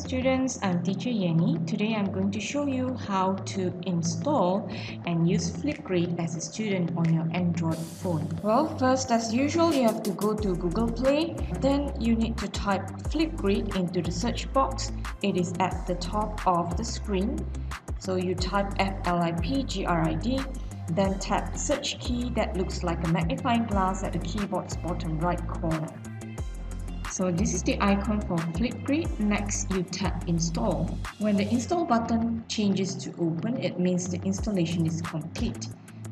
students, I'm teacher Yenny. Today I'm going to show you how to install and use Flipgrid as a student on your Android phone. Well, first as usual you have to go to Google Play. Then you need to type Flipgrid into the search box. It is at the top of the screen. So you type FLIPGRID, then tap search key that looks like a magnifying glass at the keyboard's bottom right corner. So this is the icon for Flipgrid. Next, you tap install. When the install button changes to open, it means the installation is complete.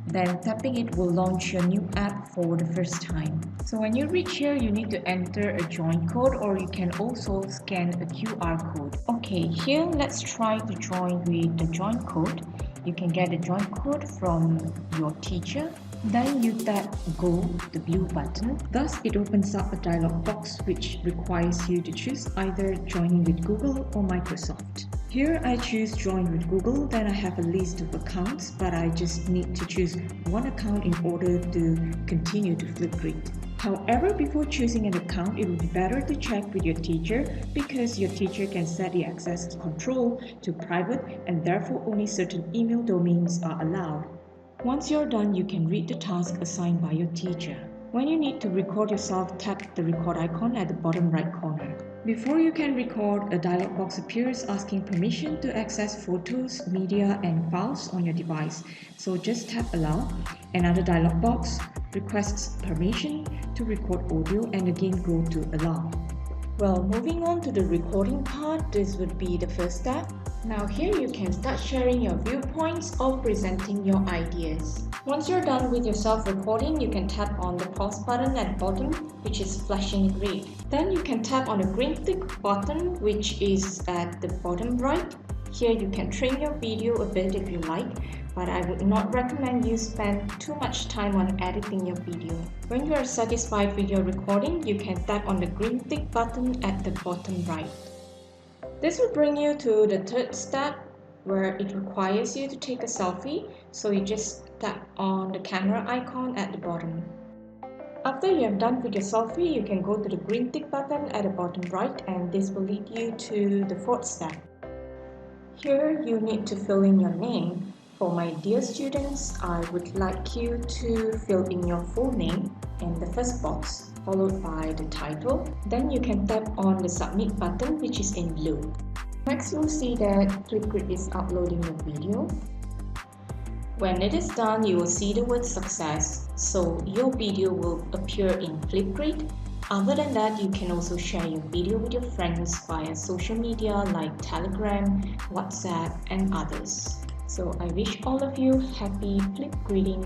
Then tapping it will launch your new app for the first time. So when you reach here, you need to enter a join code, or you can also scan a QR code. Okay, here let's try to join with the join code. You can get the join code from your teacher. Then you tap Go, the blue button. Thus, it opens up a dialog box which requires you to choose either joining with Google or Microsoft. Here I choose join with Google, then I have a list of accounts, but I just need to choose one account in order to continue to Flipgrid. However, before choosing an account, it would be better to check with your teacher because your teacher can set the access control to private and therefore only certain email domains are allowed. Once you're done, you can read the task assigned by your teacher. When you need to record yourself, tap the record icon at the bottom right corner. Before you can record, a dialog box appears asking permission to access photos, media, and files on your device. So just tap allow. Another dialog box requests permission to record audio and again go to allow. Well, moving on to the recording part, this would be the first step. Now here you can start sharing your viewpoints or presenting your ideas. Once you're done with your self-recording, you can tap on the pause button at the bottom, which is flashing red. Then you can tap on the green tick button, which is at the bottom right. Here you can trim your video a bit if you like, but I would not recommend you spend too much time on editing your video. When you are satisfied with your recording, you can tap on the green tick button at the bottom right. This will bring you to the third step where it requires you to take a selfie, so you just tap on the camera icon at the bottom. After you have done with your selfie, you can go to the green tick button at the bottom right, and this will lead you to the fourth step. Here you need to fill in your name. For my dear students, I would like you to fill in your full name in the first box, followed by the title. Then you can tap on the submit button, which is in blue. Next, you'll see that Flipgrid is uploading your video. When it is done, you will see the word success, so your video will appear in Flipgrid. Other than that, you can also share your video with your friends via social media like Telegram, WhatsApp, and others. So I wish all of you happy Flipgriding.